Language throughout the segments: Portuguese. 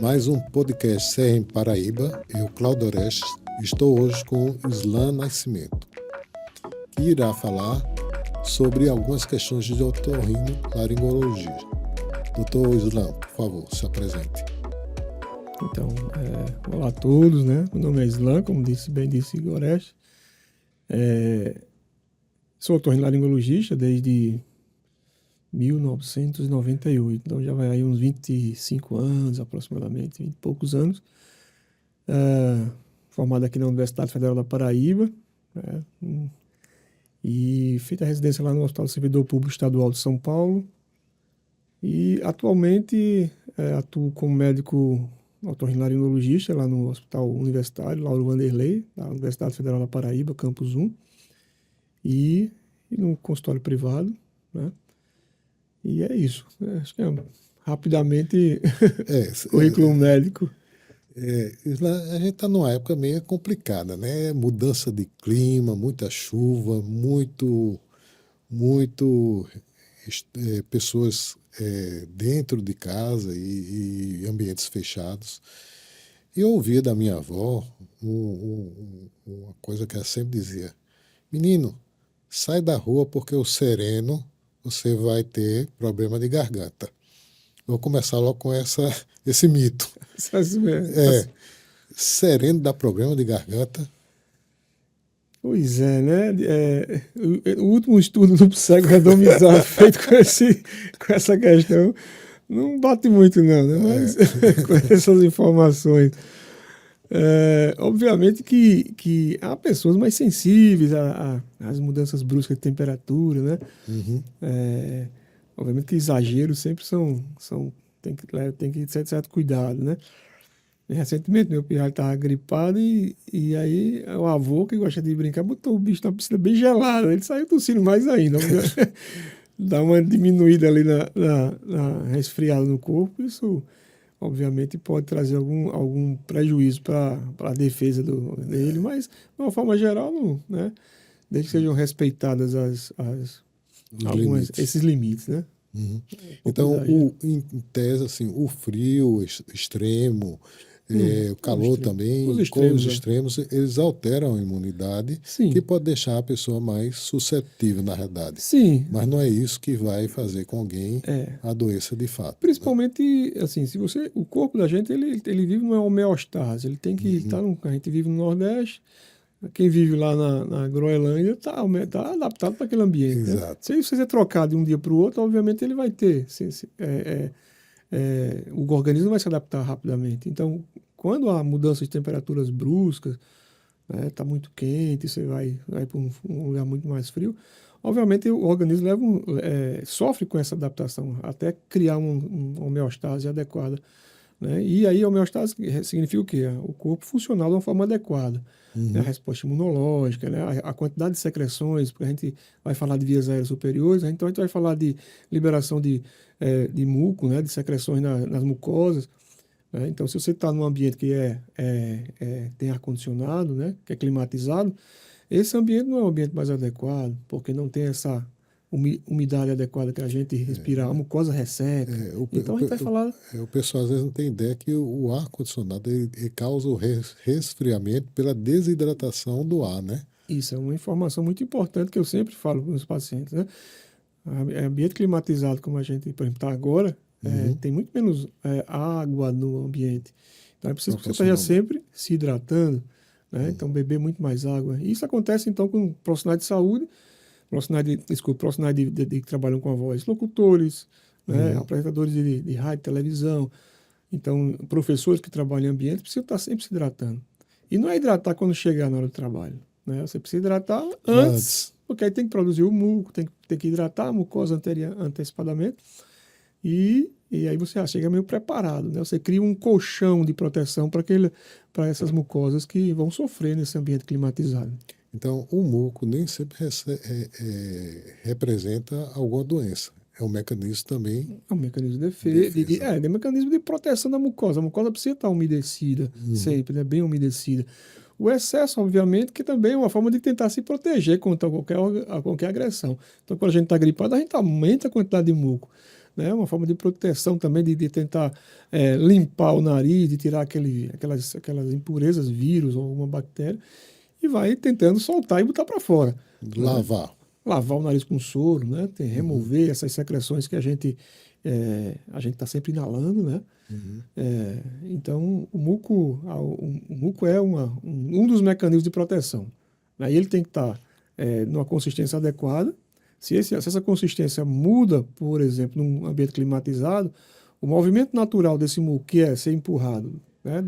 Mais um podcast CRM Paraíba. Eu, Cláudio Orestes, estou hoje com Islan Nascimento, que irá falar sobre algumas questões de otorrinolaringologia. Doutor Islan, por favor, se apresente. Então, olá a todos, né? Meu nome é Islan, como bem disse Orestes. Sou otorrinolaringologista desde 1998, então já vai aí uns 25 anos aproximadamente, 20 e poucos anos. Formado aqui na Universidade Federal da Paraíba, né? E feita a residência lá no Hospital Servidor Público Estadual de São Paulo. E atualmente atuo como médico otorrinolaringologista lá no Hospital Universitário Lauro Vanderlei, da Universidade Federal da Paraíba, Campus 1, e no consultório privado, né? E é isso. Acho que rapidamente currículo médico. A gente está numa época meio complicada, né? Mudança de clima, muita chuva, pessoas dentro de casa e ambientes fechados. E eu ouvia da minha avó uma coisa que ela sempre dizia: menino, sai da rua porque o sereno você vai ter problema de garganta. Vou começar logo com esse mito. Sereno dá problema de garganta? Pois é, né? O último estudo do cego randomizado feito com essa questão não bate muito não, né? Mas com essas informações. Obviamente que há pessoas mais sensíveis às mudanças bruscas de temperatura, né? Uhum. Obviamente que exageros sempre tem que ter certo cuidado, né? Recentemente meu pirralho estava gripado e aí o avô, que gosta de brincar, botou o bicho na piscina bem gelada. Ele saiu tossindo mais ainda. Dá uma diminuída ali na resfriada no corpo. Isso, obviamente, pode trazer algum prejuízo para a defesa dele, mas, de uma forma geral, não, né? Desde que sejam respeitadas esses limites, né? Uhum. Então, em tese, assim, o frio extremo, o calor também, os extremos, eles alteram a imunidade, sim, que pode deixar a pessoa mais suscetível, na realidade. Sim. Mas não é isso que vai fazer com alguém adoeça de fato. Principalmente, assim, o corpo da gente, ele vive numa homeostase, ele tem que estar, a gente vive no Nordeste, quem vive lá na Groenlândia está adaptado para aquele ambiente. Exato. Né? Se você trocar de um dia para o outro, obviamente ele vai ter. O organismo vai se adaptar rapidamente. Então, quando há mudança de temperaturas bruscas, está muito quente, você vai para um lugar muito mais frio, obviamente o organismo sofre com essa adaptação, até criar uma homeostase adequada. Né? E aí a homeostase significa o quê? O corpo funcionar de uma forma adequada. Né? A resposta imunológica, né? A quantidade de secreções, porque a gente vai falar de vias aéreas superiores, então a gente vai falar de liberação de muco, né? De secreções nas mucosas. Né? Então, se você está num ambiente que tem ar-condicionado, né? Que é climatizado, esse ambiente não é o ambiente mais adequado, porque não tem essa umidade adequada que a gente respira, a mucosa resseca. Então a gente vai falar... O pessoal às vezes não tem ideia que o ar-condicionado ele causa o resfriamento pela desidratação do ar, né? Isso é uma informação muito importante que eu sempre falo para os pacientes, né? Ambiente climatizado, como a gente, por exemplo, está agora, tem muito menos água no ambiente. Então é preciso que você esteja sempre se hidratando, né? Então beber muito mais água. E isso acontece então com profissionais de saúde, profissionais que trabalham com a voz, locutores, né, apresentadores de rádio e televisão. Então, professores que trabalham em ambiente precisam estar sempre se hidratando. E não é hidratar quando chegar na hora do trabalho. Né? Você precisa hidratar antes, porque aí tem que produzir o muco, tem que hidratar a mucosa antecipadamente. E aí você chega meio preparado. Né? Você cria um colchão de proteção para essas mucosas que vão sofrer nesse ambiente climatizado. Então, o muco nem sempre representa alguma doença. É um mecanismo também... É um mecanismo de defesa. É um mecanismo de proteção da mucosa. A mucosa precisa estar umedecida, sempre, né? Bem umedecida. O excesso, obviamente, que também é uma forma de tentar se proteger contra qualquer agressão. Então, quando a gente está gripado, a gente aumenta a quantidade de muco. né? Uma forma de proteção também, de tentar limpar o nariz, de tirar aquelas impurezas, vírus ou uma bactéria, e vai tentando soltar e botar para fora, né? Lavar. Lavar o nariz com soro, né? Uhum, Remover essas secreções que a gente está sempre inalando, né? uhum. Então, o muco é um dos mecanismos de proteção, né? E ele tem que estar numa consistência adequada. Se essa consistência muda, por exemplo, num ambiente climatizado, o movimento natural desse muco, que é ser empurrado, né,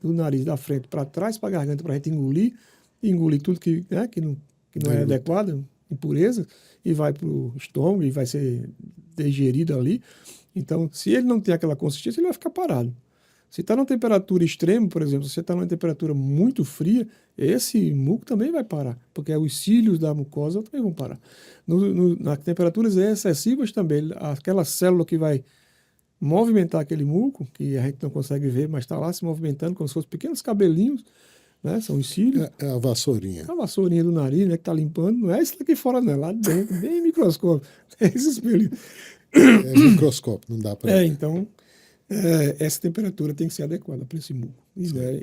do nariz da frente para trás, para a garganta, para a gente engolir tudo né, que não é Degluto. adequado, impureza, e vai para o estômago e vai ser digerido ali. Então, se ele não tem aquela consistência, ele vai ficar parado. Se está numa temperatura extrema, por exemplo, se você está numa temperatura muito fria, esse muco também vai parar, porque os cílios da mucosa também vão parar. Nas temperaturas excessivas também, aquela célula que vai movimentar aquele muco, que a gente não consegue ver, mas está lá se movimentando como se fossem pequenos cabelinhos, né? São os cílios. É a vassourinha. A vassourinha do nariz, né, que está limpando, não é isso daqui fora, não, é lá dentro, bem microscópio. É esses pelinhos. É microscópio, não dá para ver. Então, essa temperatura tem que ser adequada para esse muco.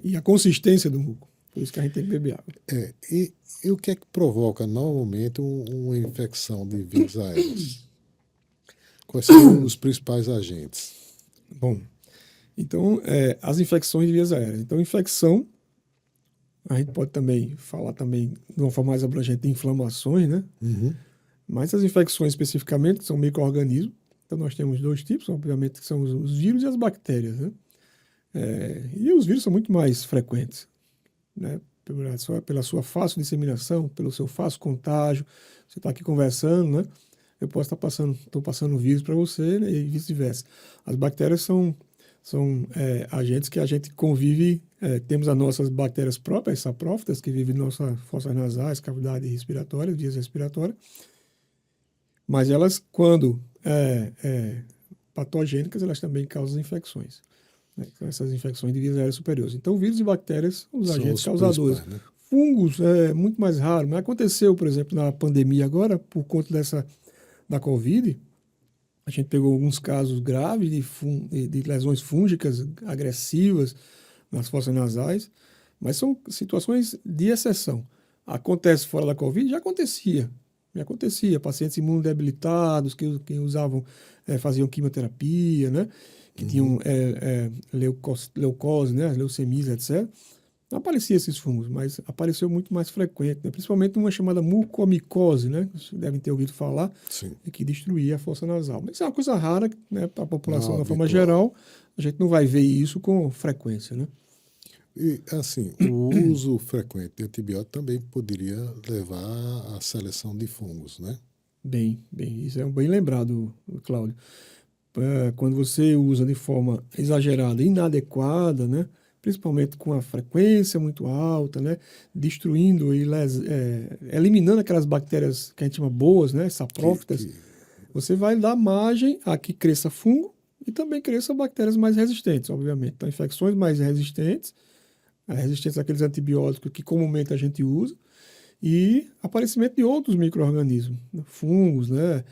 E a consistência do muco. Por isso que a gente tem que beber água. E o que é que provoca normalmente uma infecção de vírus aéreos? Quais são os principais agentes? Bom, então, as infecções de vias aéreas. Então, infecção, a gente pode também falar também de uma forma mais abrangente de inflamações, né? Uhum, Mas as infecções especificamente são micro-organismos. Então, nós temos dois tipos, obviamente, que são os vírus e as bactérias, né? E os vírus são muito mais frequentes, né? Pela sua fácil disseminação, pelo seu fácil contágio. Você está aqui conversando, né? Eu posso estou passando vírus para você, né? E vice-versa. As bactérias são agentes que a gente convive, temos as nossas bactérias próprias, saprófitas, que vivem em nossas fossas nasais, cavidade respiratória, vias respiratórias, mas elas, quando patogênicas, elas também causam infecções, né? Então, essas infecções de vias aéreas superiores. Então, vírus e bactérias são os são agentes os causadores. principais, né? Fungos é muito mais raro, mas aconteceu, por exemplo, na pandemia agora, por conta da Covid, a gente pegou alguns casos graves de lesões fúngicas agressivas nas fossas nasais, mas são situações de exceção. Acontece fora da Covid? Já acontecia. Pacientes imunodebilitados que usavam, faziam quimioterapia, né? Que Uhum. tinham leucose, né? Leucemias, etc. Não aparecia esses fungos, mas apareceu muito mais frequente, né? Principalmente uma chamada mucormicose, né? Vocês devem ter ouvido falar, Sim, e que destruía a fossa nasal. Mas é uma coisa rara, né? Para a não população, é de uma forma habitual. geral, a gente não vai ver isso com frequência, né? E, assim, o uso frequente de antibiótico também poderia levar à seleção de fungos, né? Bem, isso é bem lembrado, Cláudio. Quando você usa de forma exagerada, inadequada, né? Principalmente com a frequência muito alta, né? Destruindo e eliminando aquelas bactérias que a gente chama boas, né? Que, Saprófitas, que, você vai dar margem a que cresça fungo e também cresça bactérias mais resistentes, obviamente. Então, infecções mais resistentes, a resistência àqueles antibióticos que comumente a gente usa, e aparecimento de outros micro-organismos, né? Fungos, né?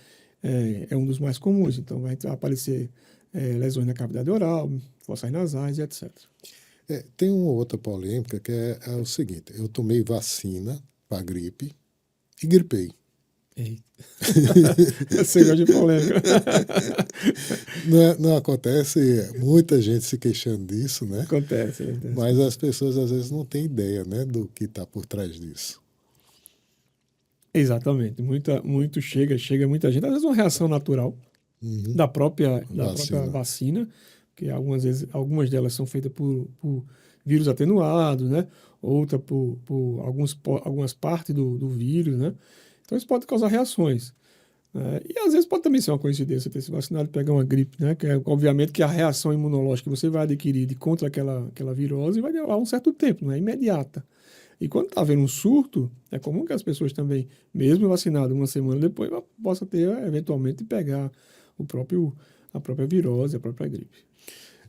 É um dos mais comuns. Então, vai aparecer lesões na cavidade oral, fossas nasais e etc. tem uma outra polêmica que é o seguinte: eu tomei vacina para gripe e gripei. Eita. Você gosta de polêmica. Não acontece muita gente se queixando disso, né? Acontece. Mas as pessoas às vezes não têm ideia, né, do que está por trás disso. Exatamente. Chega muita gente. Às vezes uma reação natural Uhum. da própria Vacina. vacina, que algumas delas são feitas por vírus atenuados, né? Outra por algumas partes do vírus, né? Então isso pode causar reações. E às vezes pode também ser uma coincidência ter se vacinado e pegar uma gripe, né? Que obviamente que a reação imunológica que você vai adquirir contra aquela virose vai levar um certo tempo, não é imediata. E quando está havendo um surto, é comum que as pessoas também, mesmo vacinadas uma semana depois, possa ter eventualmente pegar a própria virose, a própria gripe.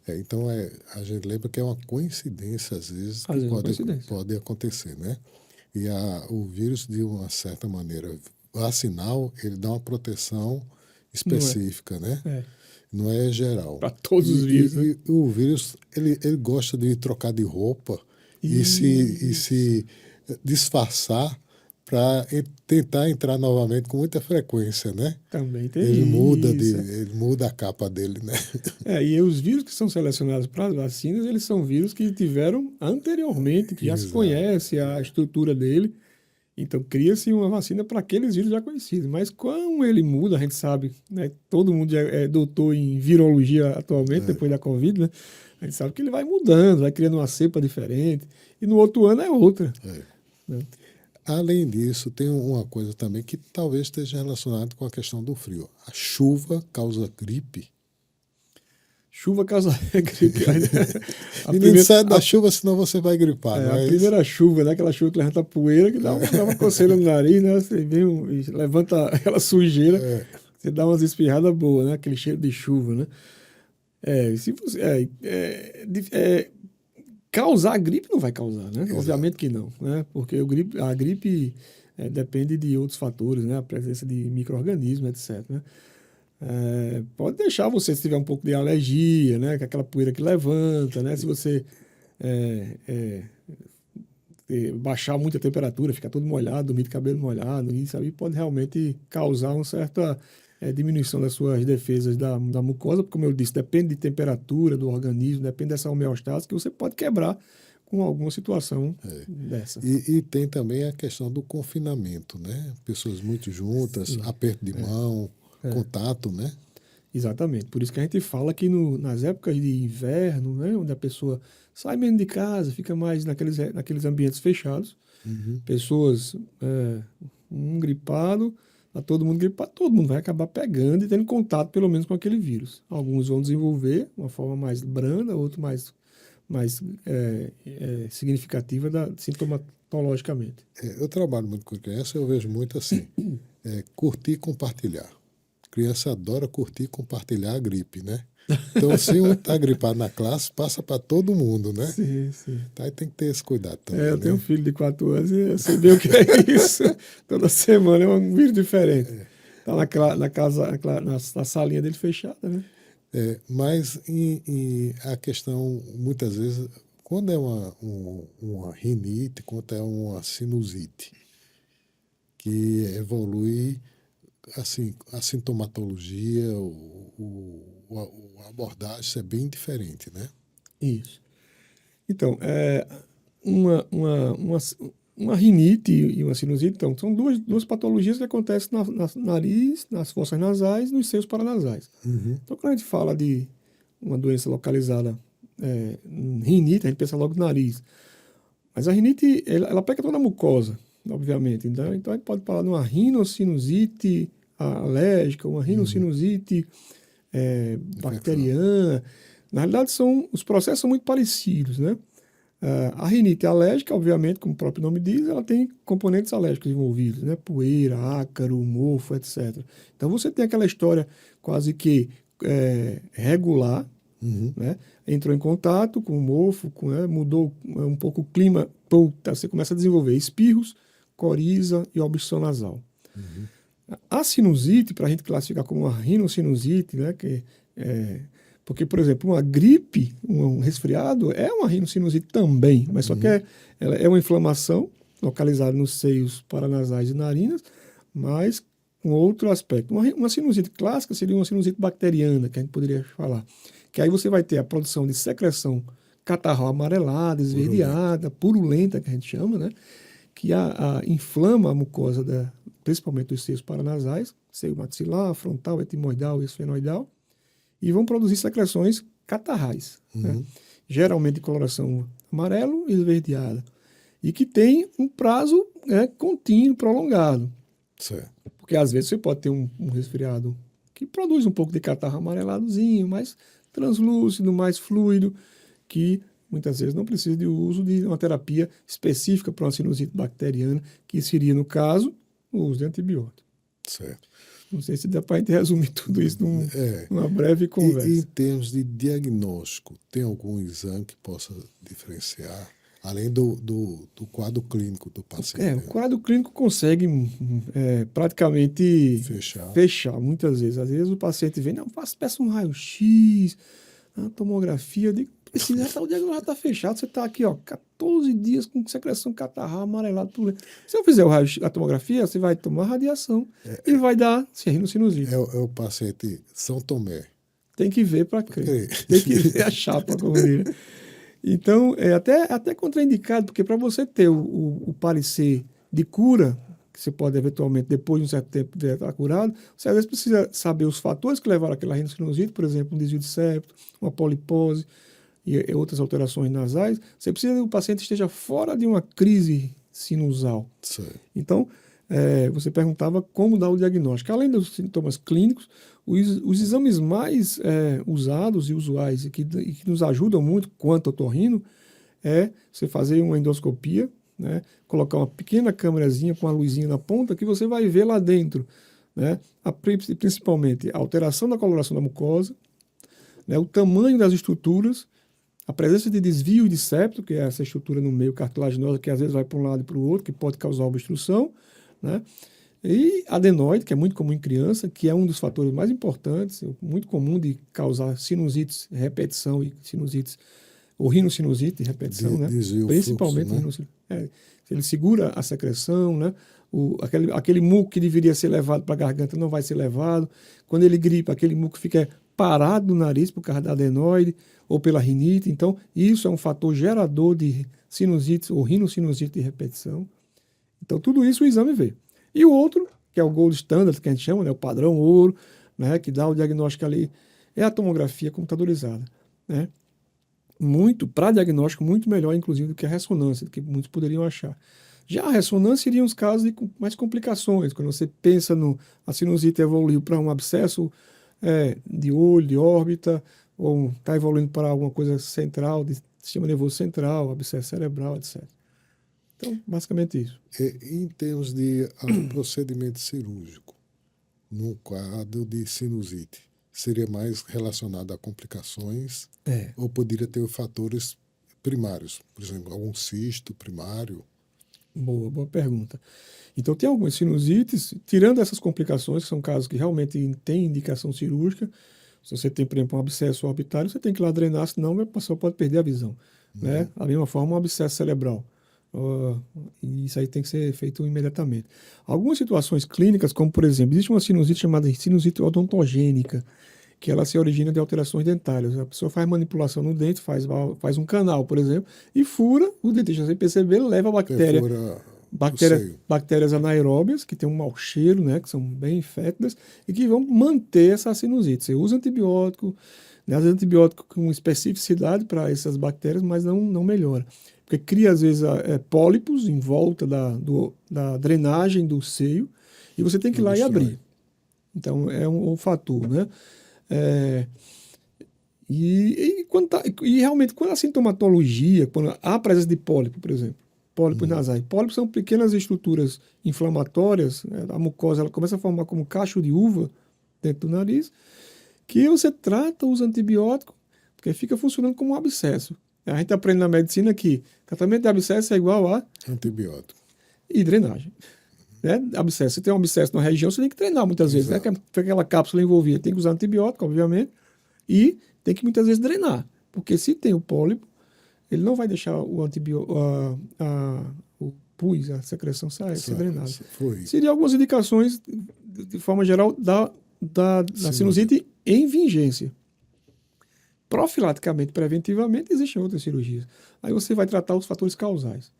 Então a gente lembra que é uma coincidência às vezes Às que vezes é uma coincidência. pode acontecer, né? E o vírus, de uma certa maneira vacinal, ele dá uma proteção Não é? específica, né? É. não é geral. Para todos os vírus, né? E o vírus, ele gosta de trocar de roupa e Isso. se disfarçar para tentar entrar novamente com muita frequência, né? Também tem isso. Ele muda a capa dele, né? E os vírus que são selecionados para as vacinas, eles são vírus que tiveram anteriormente, que já se Exato. conhece a estrutura dele. Então, cria-se uma vacina para aqueles vírus já conhecidos. Mas como ele muda, a gente sabe, né? Todo mundo já é doutor em virologia atualmente, depois da Covid, né? A gente sabe que ele vai mudando, vai criando uma cepa diferente. E no outro ano é outra, É. né? Além disso, tem uma coisa também que talvez esteja relacionada com a questão do frio. A chuva causa gripe. Chuva causa gripe. A Menino, primeira, sai da chuva, senão você vai gripar, não a é isso? primeira chuva, né? Aquela chuva que levanta poeira, que dá uma coceira no nariz, né? Você vem e levanta aquela sujeira, É, você dá umas espirradas boas, né? Aquele cheiro de chuva, né? Se você, causar gripe não vai causar, né? Obviamente exato. que não, né? Porque a gripe depende de outros fatores, né? A presença de micro-organismos, etc, né? Pode deixar você, se tiver um pouco de alergia, né? Com aquela poeira que levanta, né? Se você é, é, baixar muito a temperatura, ficar todo molhado, dormir de cabelo molhado, isso aí pode realmente causar uma certa diminuição das suas defesas da mucosa, porque, como eu disse, depende de temperatura do organismo, depende dessa homeostase que você pode quebrar com alguma situação dessa. E tem também a questão do confinamento, né? Pessoas muito juntas, Sim, aperto de mão, contato, né? exatamente. Por isso que a gente fala que nas épocas de inverno, né, onde a pessoa sai menos de casa, fica mais naqueles ambientes fechados, Uhum. pessoas, um gripado, tá todo mundo gripado, todo mundo vai acabar pegando e tendo contato pelo menos com aquele vírus. Alguns vão desenvolver uma forma mais branda, outros mais significativa sintomatologicamente. Eu trabalho muito com criança, eu vejo muito assim, curtir e compartilhar. Criança adora curtir e compartilhar a gripe, né? Então, se um está gripado na classe, passa para todo mundo, né? Sim, sim. Tá, aí tem que ter esse cuidado também, Eu tenho um né? filho de 4 anos e eu sei bem o que é isso. Toda semana é um vírus diferente. Tá na casa, na salinha dele fechada, né? Mas a questão, muitas vezes, quando é uma rinite, quando é uma sinusite, que evolui, assim, a sintomatologia, a abordagem é bem diferente, né? Isso. Então, uma, uma, uma, uma rinite e uma sinusite, então, são duas patologias que acontecem na nariz, nas fossas nasais, nos seios paranasais. Uhum. Então, quando a gente fala de uma doença localizada rinite, a gente pensa logo no nariz. Mas a rinite, ela pega toda a mucosa, obviamente. Então a gente pode falar de uma rinocinusite alérgica, uma rinocinusite Infecção. bacteriana. Na realidade, os processos são muito parecidos, né? A rinite alérgica, obviamente, como o próprio nome diz, ela tem componentes alérgicos envolvidos, né? Poeira, ácaro, mofo, etc. Então você tem aquela história quase que regular, Uhum. né? Entrou em contato com o mofo, mudou um pouco o clima, você começa a desenvolver espirros, coriza e obstrução nasal. Uhum. A sinusite, para a gente classificar como uma rinocinusite, né? Porque, por exemplo, uma gripe, um resfriado, é uma rinocinusite também, mas só que Uhum. ela é uma inflamação localizada nos seios paranasais e narinas, mas com outro aspecto. Uma sinusite clássica seria uma sinusite bacteriana, que a gente poderia falar. Que aí você vai ter a produção de secreção catarral amarelada, Purulenta. esverdeada, purulenta, que a gente chama, né? Que inflama a mucosa, principalmente dos seios paranasais, seio maxilar, frontal, etimoidal e esfenoidal, e vão produzir secreções catarrais, né? Uhum. Geralmente de coloração amarelo e esverdeada, e que tem um prazo contínuo, prolongado. Certo. Porque às vezes você pode ter um resfriado que produz um pouco de catarro amareladozinho, mais translúcido, mais fluido, que muitas vezes não precisa de uso de uma terapia específica para uma sinusite bacteriana, que seria, no caso, o uso de antibiótico. Certo. Não sei se dá para a gente resumir tudo isso É. numa breve E em conversa. termos de diagnóstico, tem algum exame que possa diferenciar? além do quadro clínico do paciente, O né? quadro clínico consegue praticamente Fechar. fechar, muitas vezes. Às vezes o paciente vem, não, peça um raio-x, uma tomografia, eu digo, precisa, o diagnóstico já está fechado, você está aqui, ó, 14 dias com secreção catarral, amarelado por dentro. Se eu fizer a tomografia, você vai tomar radiação e vai dar rinocinusite. É o paciente São Tomé. Tem que ver para crer. crer. Tem que ver a chapa, como diria. Então, é até contraindicado, porque para você ter o parecer de cura, que você pode eventualmente, depois de um certo tempo, estar curado, você às vezes precisa saber os fatores que levaram àquela rinocinusite, por exemplo, um desvio de septo, uma polipose e outras alterações nasais. Você precisa que o paciente esteja fora de uma crise sinusal. Certo. Então, você perguntava como dar o diagnóstico. Além dos sintomas clínicos, os exames mais usados e usuais e que nos ajudam muito quanto otorrino é você fazer uma endoscopia, né? Colocar uma pequena câmerazinha com uma luzinha na ponta que você vai ver lá dentro, né? Principalmente a alteração da coloração da mucosa, né? O tamanho das estruturas, a presença de desvio de septo, que é essa estrutura no meio cartilaginosa que às vezes vai para um lado e para o outro, que pode causar obstrução, né? E adenoide, que é muito comum em criança, que é um dos fatores mais importantes, muito comum de causar sinusites, repetição e sinusites, ou rinocinusite, repetição, né? Desvia o Principalmente fluxo, né? ele segura a secreção, né? Aquele muco que deveria ser levado para a garganta não vai ser levado. Quando ele gripa, aquele muco fica parado no nariz por causa da adenoide ou pela rinite. Então, isso é um fator gerador de sinusite ou rinocinusite de repetição. Então, tudo isso o exame vê. E o outro, que é o gold standard, que a gente chama, né, o padrão ouro, né, que dá o diagnóstico ali, é a tomografia computadorizada, né? Para diagnóstico, muito melhor, inclusive, do que a ressonância, do que muitos poderiam achar. Já a ressonância seria os casos de mais complicações, quando você pensa a sinusite evoluiu para um abscesso de olho, de órbita, ou está evoluindo para alguma coisa central, de sistema nervoso central, abscesso cerebral, etc. Então, basicamente isso. Em termos de procedimento cirúrgico, no quadro de sinusite, seria mais relacionado a complicações ou poderia ter fatores primários, por exemplo, algum cisto primário? Boa pergunta. Então, tem algumas sinusites, tirando essas complicações, que são casos que realmente têm indicação cirúrgica. Se você tem, por exemplo, um abscesso orbitário, você tem que ir lá drenar, senão a pessoa pode perder a visão. Né? Da mesma forma, um abscesso cerebral. E isso aí tem que ser feito imediatamente. Algumas situações clínicas, como por exemplo, existe uma sinusite chamada sinusite odontogênica, que ela se origina de alterações dentárias. A pessoa faz manipulação no dente, faz um canal, por exemplo, e fura o dentista sem perceber, leva a bactéria. Bactérias anaeróbias, que tem um mau cheiro, né, que são bem fétidas, e que vão manter essa sinusite. Você usa antibiótico, né, antibiótico com especificidade para essas bactérias, mas não melhora. Porque cria, às vezes, pólipos em volta da drenagem do seio, e você tem que ir lá e abrir. Então, é um fator, né? E realmente, quando a sintomatologia, quando há presença de pólipo, por exemplo, pólipos nasais. Pólipos são pequenas estruturas inflamatórias, né? A mucosa ela começa a formar como cacho de uva dentro do nariz, que você trata, usa antibiótico, porque fica funcionando como um abscesso. A gente aprende na medicina que tratamento de abscesso é igual a antibiótico e drenagem. Né? Abscesso. Se tem um abscesso na região, você tem que treinar muitas vezes. Né? Aquela cápsula envolvida tem que usar antibiótico, obviamente, e tem que muitas vezes drenar. Porque se tem o pólipo, ele não vai deixar o pus, a secreção ser drenada. Seria algumas indicações, de forma geral, da sinusite em vingência. Profilaticamente, preventivamente, existem outras cirurgias. Aí você vai tratar os fatores causais.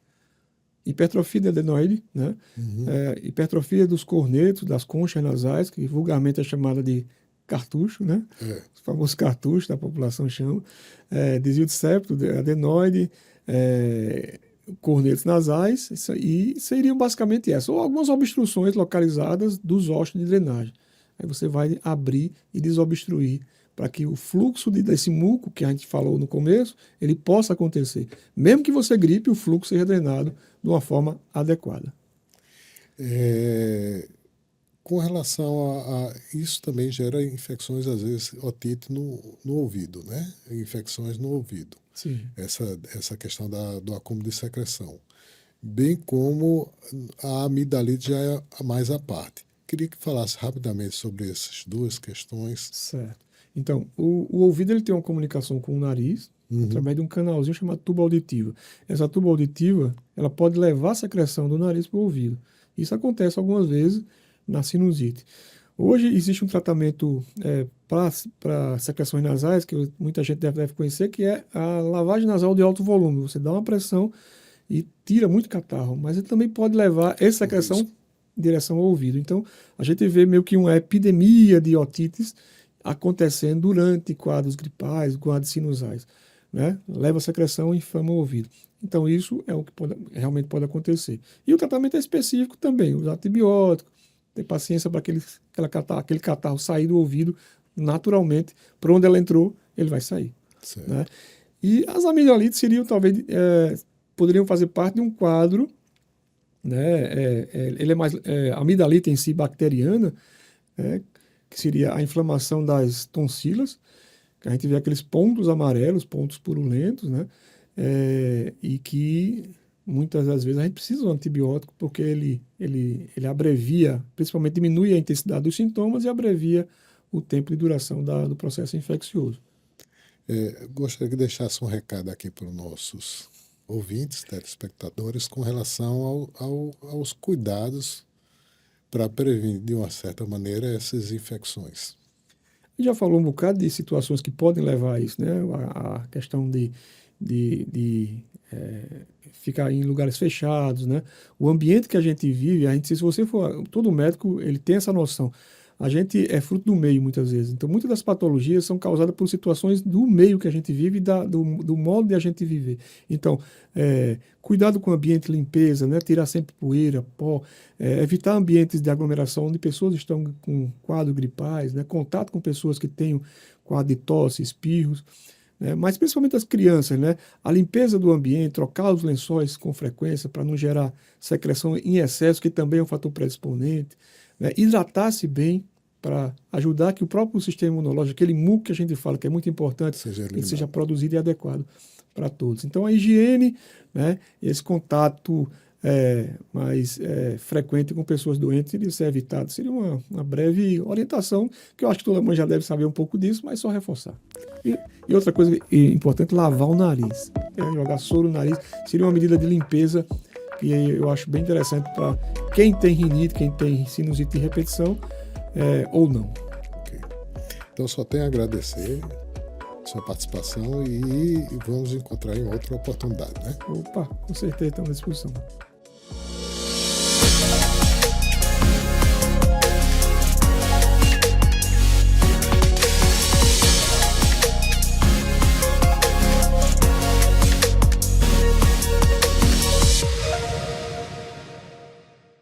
Hipertrofia da adenoide, né? Hipertrofia dos cornetos, das conchas nasais, que vulgarmente é chamada de cartucho, né? Os famosos cartuchos da população chama. Desvio de septo, adenoide, cornetos nasais, e seriam basicamente essas. Ou algumas obstruções localizadas dos ossos de drenagem. Aí você vai abrir e desobstruir para que o fluxo desse muco que a gente falou no começo, ele possa acontecer. Mesmo que você gripe, o fluxo seja drenado de uma forma adequada. Com relação isso também gera infecções, às vezes, otite no ouvido, né? Infecções no ouvido. Sim. Essa questão do acúmulo de secreção. Bem como a amidalite já é mais à parte. Queria que falasse rapidamente sobre essas duas questões. Certo. Então, o ouvido ele tem uma comunicação com o nariz Uhum. através de um canalzinho chamado tuba auditiva. Essa tuba auditiva, ela pode levar a secreção do nariz para o ouvido. Isso acontece algumas vezes na sinusite. Hoje existe um tratamento para secreções nasais, que muita gente deve conhecer, que é a lavagem nasal de alto volume. Você dá uma pressão e tira muito catarro, mas ele também pode levar essa secreção Isso. em direção ao ouvido. Então, a gente vê meio que uma epidemia de otites acontecendo durante quadros gripais, quadros sinusais, né? Leva a secreção e inflama o ouvido. Então, isso é o que realmente pode acontecer. E o tratamento é específico também, usar antibiótico, ter paciência para aquele catarro sair do ouvido naturalmente, por onde ela entrou, ele vai sair, né? Certo. E as amigdalites seriam talvez poderiam fazer parte de um quadro, né? Ele é mais a amidalite em si bacteriana, né? Que seria a inflamação das tonsilas, que a gente vê aqueles pontos amarelos, pontos purulentos, né? E que muitas das vezes a gente precisa de um antibiótico porque ele abrevia, principalmente diminui a intensidade dos sintomas e abrevia o tempo de duração do processo infeccioso. Gostaria que deixasse um recado aqui para os nossos ouvintes, telespectadores, com relação aos cuidados para prevenir, de uma certa maneira, essas infecções. A gente já falou um bocado de situações que podem levar a isso, né? A questão de ficar em lugares fechados, né? O ambiente que a gente vive, se você for, todo médico, ele tem essa noção. A gente é fruto do meio, muitas vezes. Então, muitas das patologias são causadas por situações do meio que a gente vive e do modo de a gente viver. Então, cuidado com o ambiente, limpeza, né? Tirar sempre poeira, pó, evitar ambientes de aglomeração onde pessoas estão com quadros gripais, né? Contato com pessoas que tenham quadro de tosse, espirros, né? Mas principalmente as crianças, né? A limpeza do ambiente, trocar os lençóis com frequência para não gerar secreção em excesso, que também é um fator predisponente, né? Hidratar-se bem para ajudar que o próprio sistema imunológico, aquele muco que a gente fala que é muito importante, Seja ele seja eliminado. produzido e adequado para todos. Então a higiene, né? Esse contato mais frequente com pessoas doentes seria ser evitado. Seria uma breve orientação, que eu acho que todo mundo já deve saber um pouco disso, mas só reforçar. E outra coisa importante, lavar o nariz. Jogar soro no nariz seria uma medida de limpeza que eu acho bem interessante para quem tem rinite, quem tem sinusite de repetição, ou não. Ok. Então, só tenho a agradecer a sua participação e vamos encontrar em outra oportunidade, né? Opa, com certeza estamos à disposição.